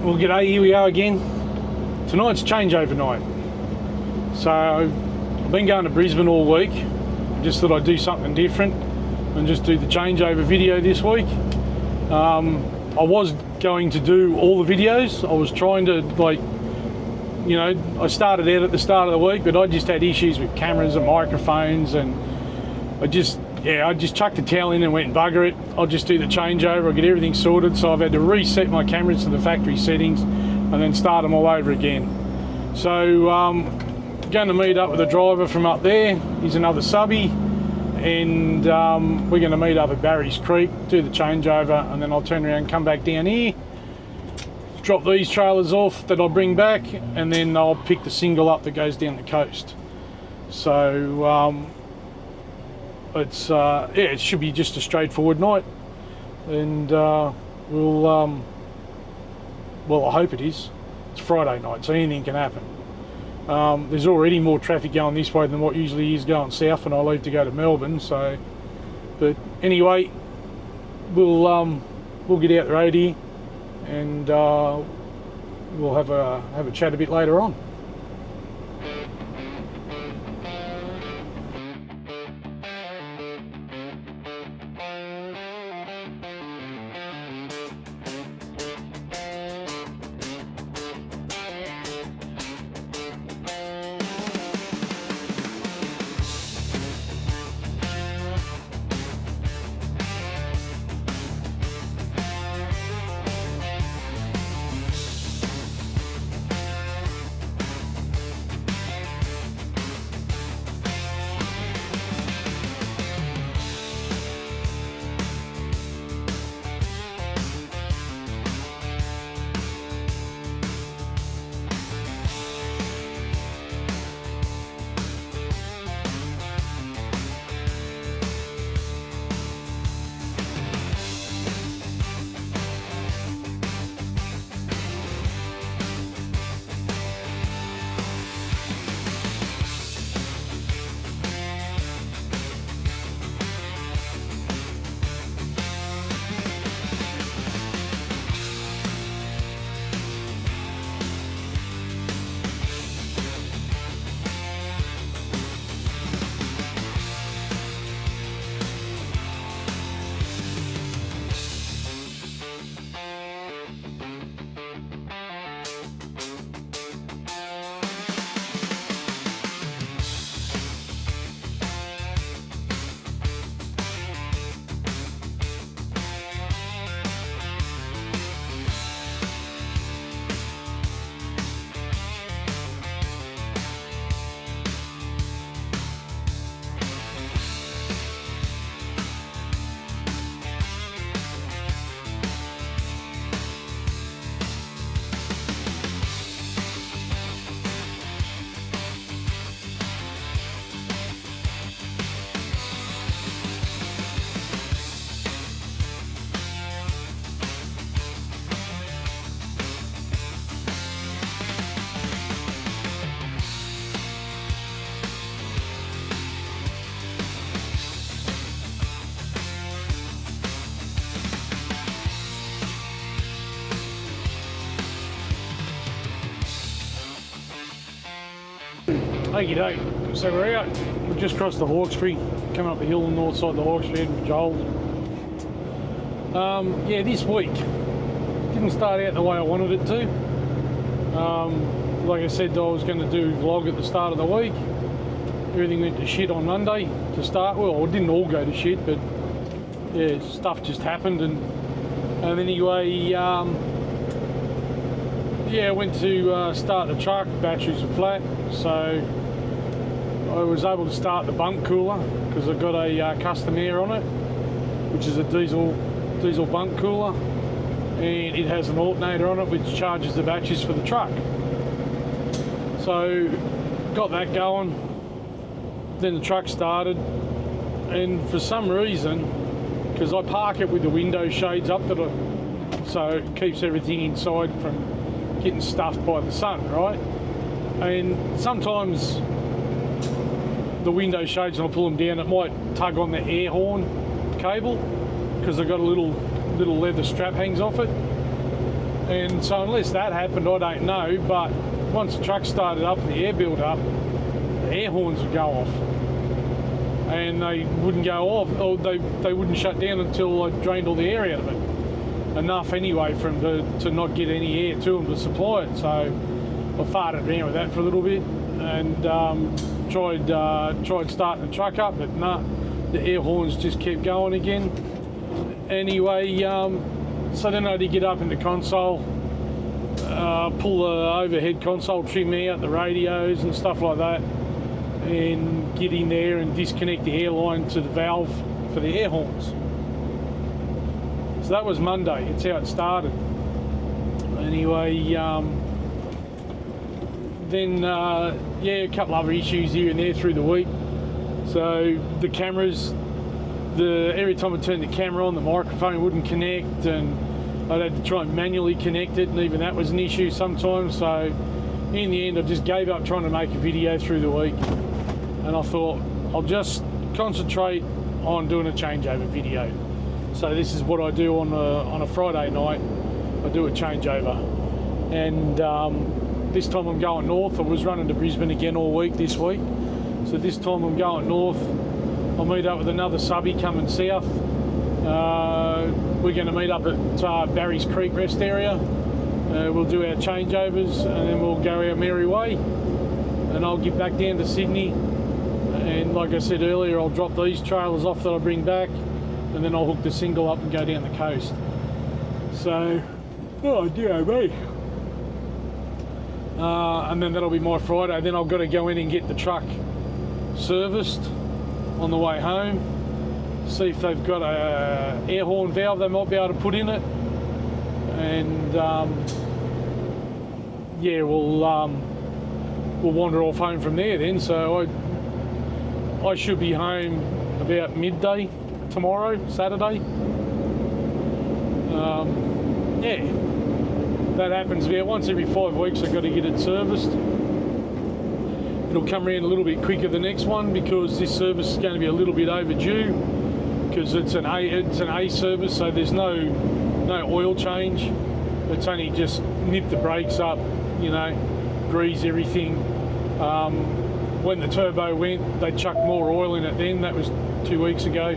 Well, g'day, here we are again. Tonight's changeover night. So I've been going to Brisbane all week. Just thought I'd do something different and just do the changeover video this week. I was going to do all the videos. I was trying to, like, you know, I started out at the start of the week, but I just had issues with cameras and microphones, and I just chucked the towel in and went, bugger it, I'll just do the changeover, I'll get everything sorted. So I've had to reset my cameras to the factory settings and then start them all over again. So going to meet up with a driver from up there. He's another subby, and we're going to meet up at Barry's Creek, do the changeover, and then I'll turn around and come back down here, drop these trailers off that I'll bring back, and then I'll pick the single up that goes down the coast. So it's it should be just a straightforward night, and well, I hope it is. It's Friday night, so anything can happen. There's already more traffic going this way than what usually is going south when I leave to go to Melbourne. So, but anyway, we'll get out the road here, and we'll have a chat a bit later on. Okie doke, so we're out. We've just crossed the Hawkesbury, coming up the hill on the north side of the Hawkesbury with Joel. Yeah, this week didn't start out the way I wanted it to. Like I said, I was going to do a vlog at the start of the week. Everything went to shit on Monday to start. Well, it didn't all go to shit, but yeah, stuff just happened. And anyway, yeah, I went to start the truck, batteries were flat, so I was able to start the bunk cooler because I've got a custom air on it, which is a diesel bunk cooler, and it has an alternator on it which charges the batteries for the truck. So got that going, then the truck started, and for some reason, because I park it with the window shades up, so it keeps everything inside from getting stuffed by the sun, right? And sometimes the window shades, and I'll pull them down, it might tug on the air horn cable because they've got a little leather strap hangs off it. And so unless that happened, I don't know, but once the truck started up and the air built up, the air horns would go off. And they wouldn't go off, or they wouldn't shut down until I drained all the air out of it. Enough anyway for them to not get any air to them to supply it. So I farted around with that for a little bit and tried starting the truck up, but nah, the air horns just kept going again. Anyway, so then I had to get up in the console, pull the overhead console trim out, the radios and stuff like that, and get in there and disconnect the air line to the valve for the air horns. So that was Monday, it's how it started. Anyway, then yeah, a couple other issues here and there through the week. So the cameras, every time I turned the camera on, the microphone wouldn't connect, and I'd had to try and manually connect it, and even that was an issue sometimes. So in the end, I just gave up trying to make a video through the week, and I thought I'll just concentrate on doing a changeover video. So this is what I do on a Friday night. I do a changeover, and this time I'm going north. I was running to Brisbane again all week this week, so this time I'm going north. I'll meet up with another subby coming south. We're going to meet up at Barry's Creek Rest area. We'll do our changeovers, and then we'll go our merry way, and I'll get back down to Sydney. And like I said earlier, I'll drop these trailers off that I bring back, and then I'll hook the single up and go down the coast. So, oh dear me. And then that'll be my Friday. Then I've got to go in and get the truck serviced on the way home, see if they've got a air horn valve they might be able to put in it, and yeah, we'll wander off home from there then. So I should be home about midday tomorrow, Saturday. Yeah, that happens about once every 5 weeks. I've got to get it serviced. It'll come around a little bit quicker the next one, because this service is going to be a little bit overdue, because it's an A service, so there's no oil change. It's only just nip the brakes up, you know, grease everything. When the turbo went, they chucked more oil in it then. That was 2 weeks ago.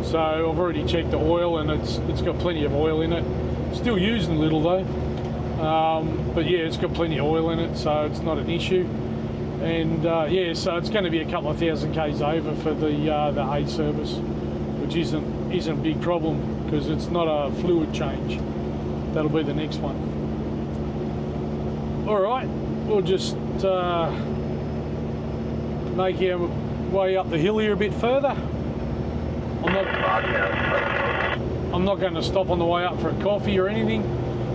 So I've already checked the oil, and it's got plenty of oil in it. Still using a little though, but yeah, it's got plenty of oil in it, so it's not an issue. And yeah, so it's going to be a couple of thousand k's over for the A service, which isn't a big problem, because it's not a fluid change. That'll be the next one. All right, we'll just make our way up the hill here a bit further. I'm not going to stop on the way up for a coffee or anything,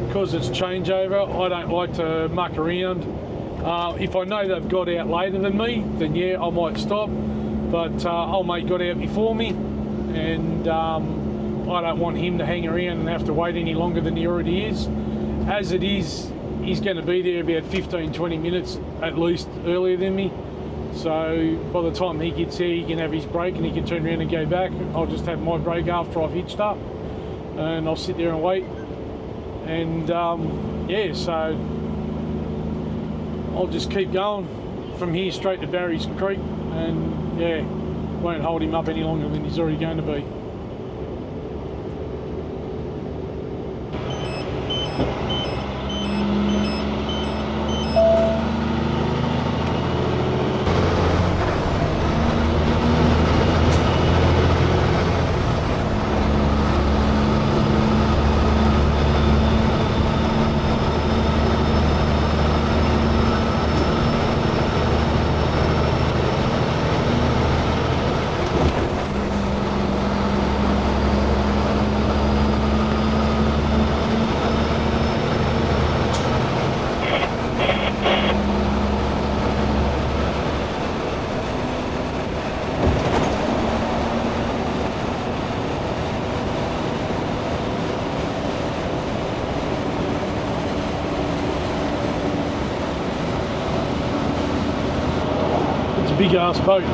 because it's changeover. I don't like to muck around. If I know they've got out later than me, then yeah, I might stop. But old mate got out before me, and I don't want him to hang around and have to wait any longer than he already is. As it is, he's going to be there about 15-20 minutes at least earlier than me. So by the time he gets here, he can have his break and he can turn around and go back. I'll just have my break after I've hitched up, and I'll sit there and wait. And yeah, so I'll just keep going from here straight to Barry's Creek, and yeah, won't hold him up any longer than he's already going to be. Big ass boat.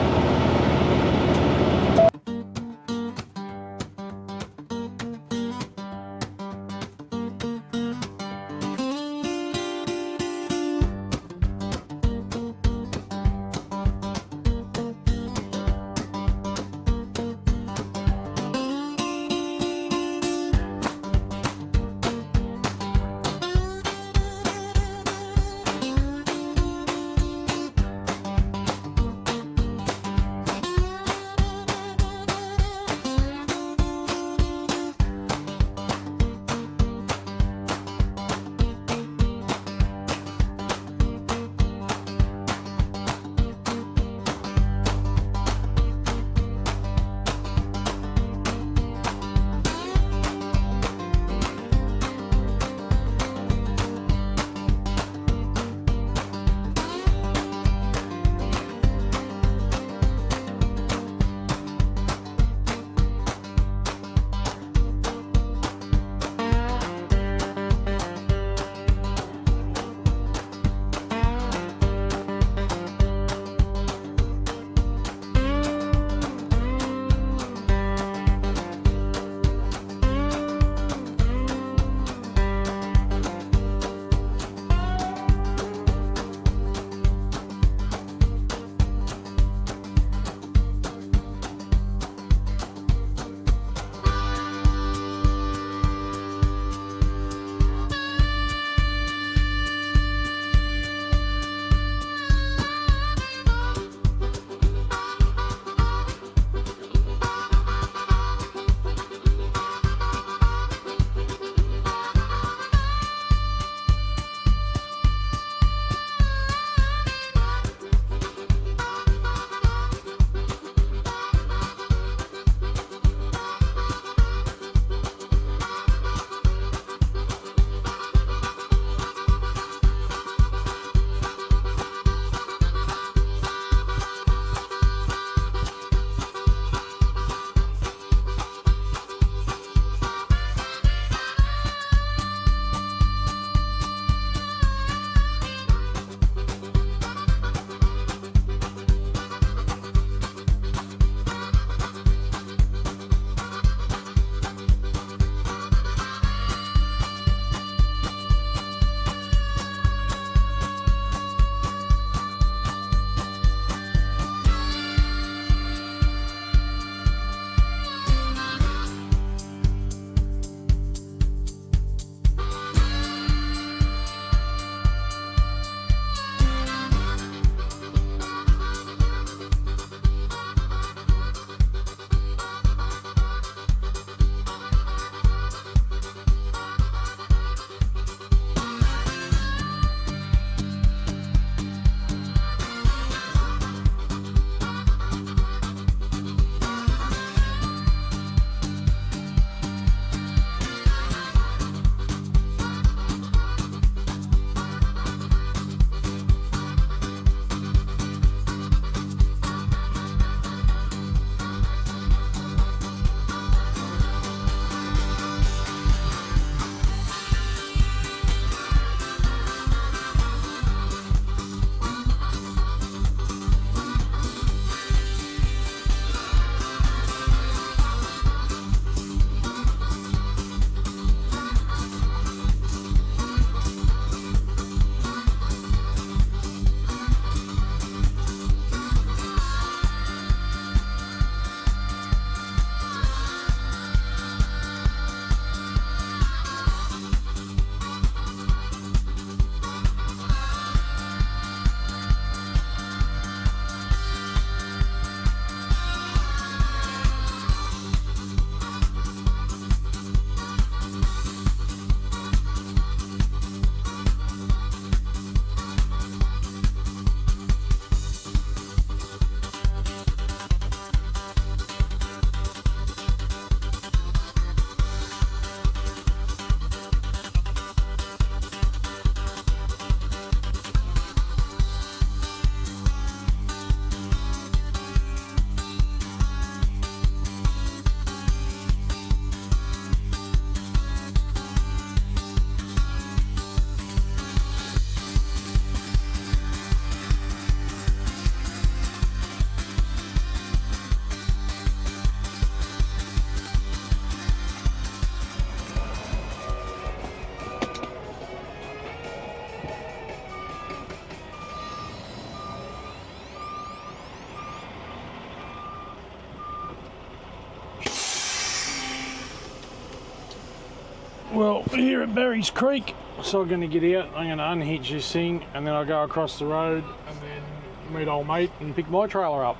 We're here at Berries Creek, so I'm going to get out. I'm going to unhitch this thing, and then I'll go across the road and then meet old mate and pick my trailer up.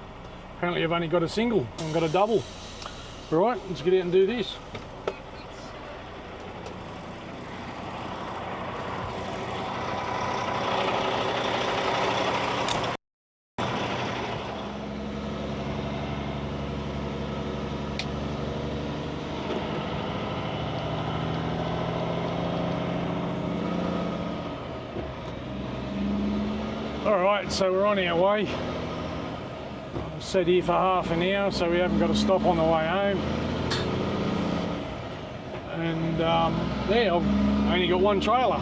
Apparently I've only got a single, I haven't got a double. Right, let's get out and do this. Alright, so we're on our way. I've sat here for half an hour, so we haven't got to stop on the way home. And yeah, I've only got one trailer,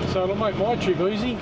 so it'll make my trip easy.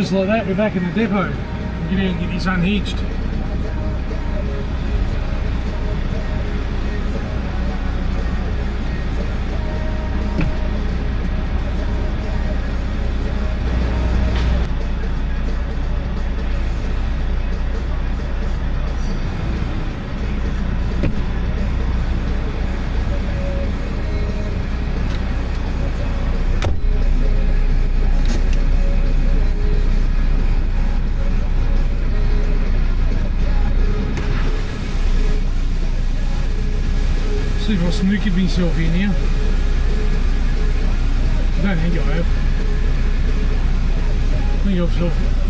just like that, we're back in the depot. Get out and get this unhitched. See if I snookered myself in here. I don't think I have. I think I've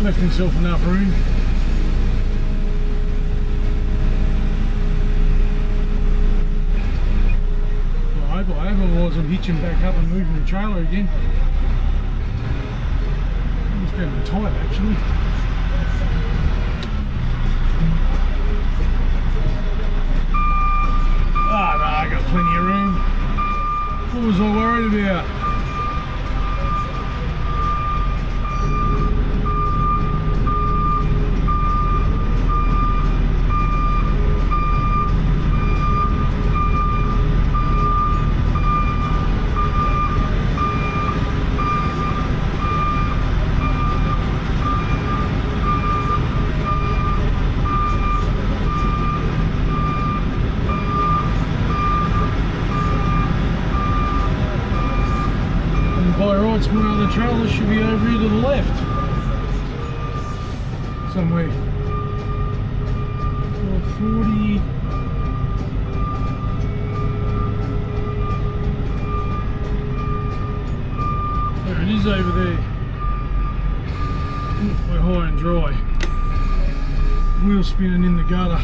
left myself enough room. Well, I hope I have, otherwise I'm hitching back up and moving the trailer again. It's getting tight actually. Oh no, I got plenty of room. What was I worried about? By rights, my other trailer should be over here to the left. Somewhere. 440. There it is over there. We're high and dry. Wheel spinning in the gutter.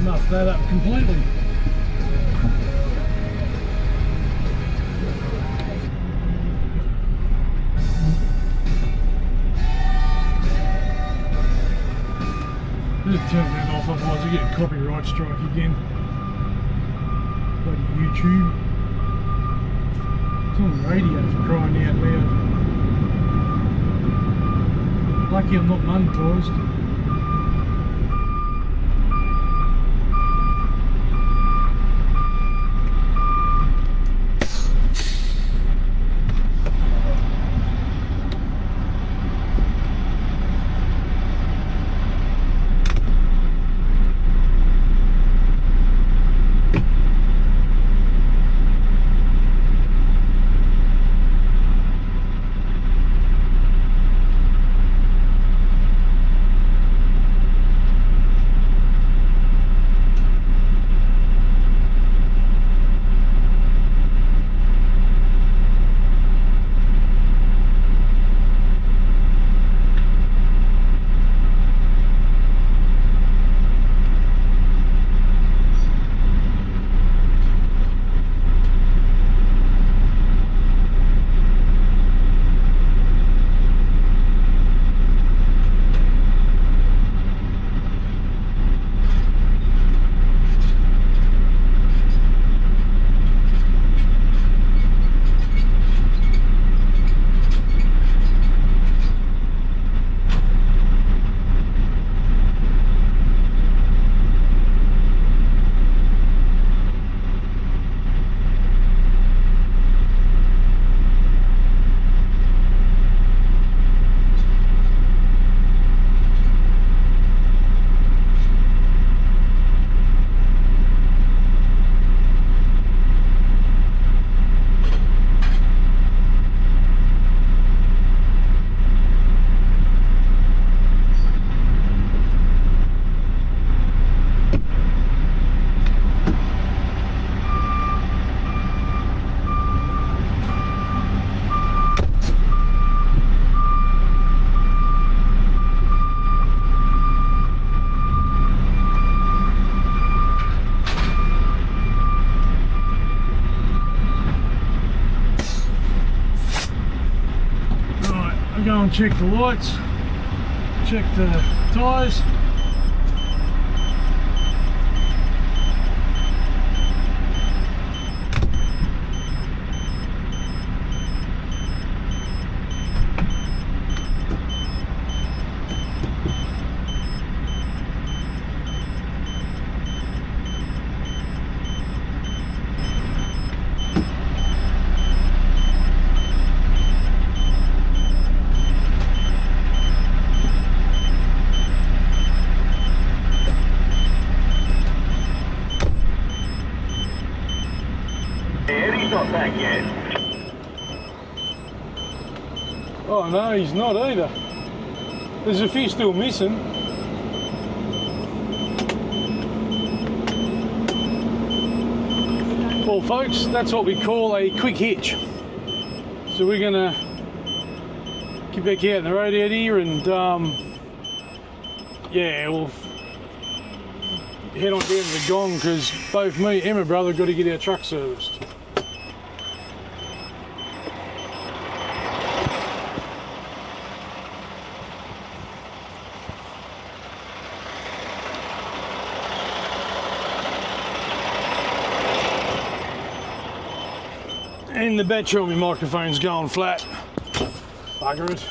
Muff that up completely. Just turn that off, otherwise I get a copyright strike again. Bloody YouTube. It's on the radio for crying out loud. Lucky I'm not monetised. and check the lights, check the tyres. Not back yet. Oh no, he's not either. There's a few still missing. Well folks, that's what we call a quick hitch. So we're gonna get back out in the road out here and yeah, we'll head on down to the Gong because both me and my brother got to get our truck serviced. And the battery on my microphone's going flat. Bugger it.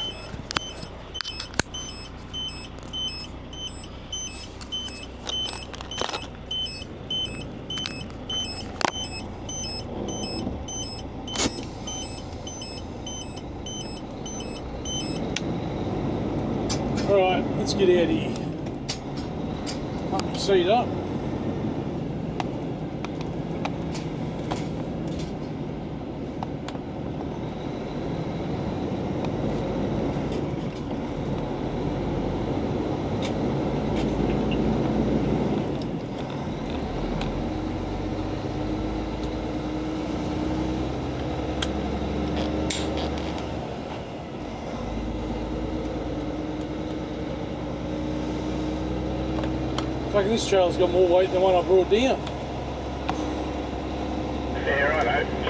Alright, let's get out of here. Pump your seat up. Fucking this trailer's got more weight than the one I brought down. Yeah, righto.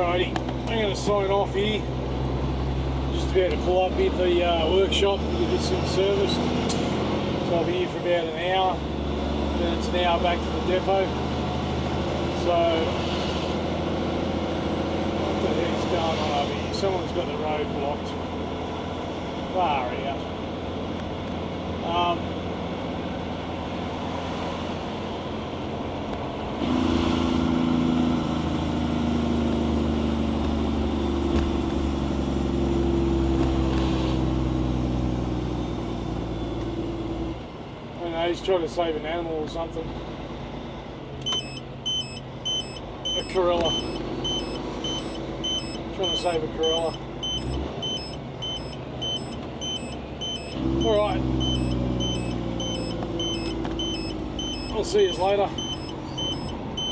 Alrighty, I'm going to sign off here. Just about to pull up here to the workshop to get this thing serviced. So I'll be here for about an hour. Then it's an hour back to the depot. So, what the heck's going on over here? Someone's got the road blocked. Far out. He's trying to save an animal or something. A gorilla. Trying to save a gorilla. Alright. I'll see you later.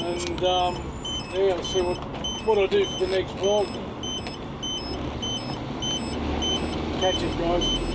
And yeah, I'll see what I do for the next vlog. Catch it, guys.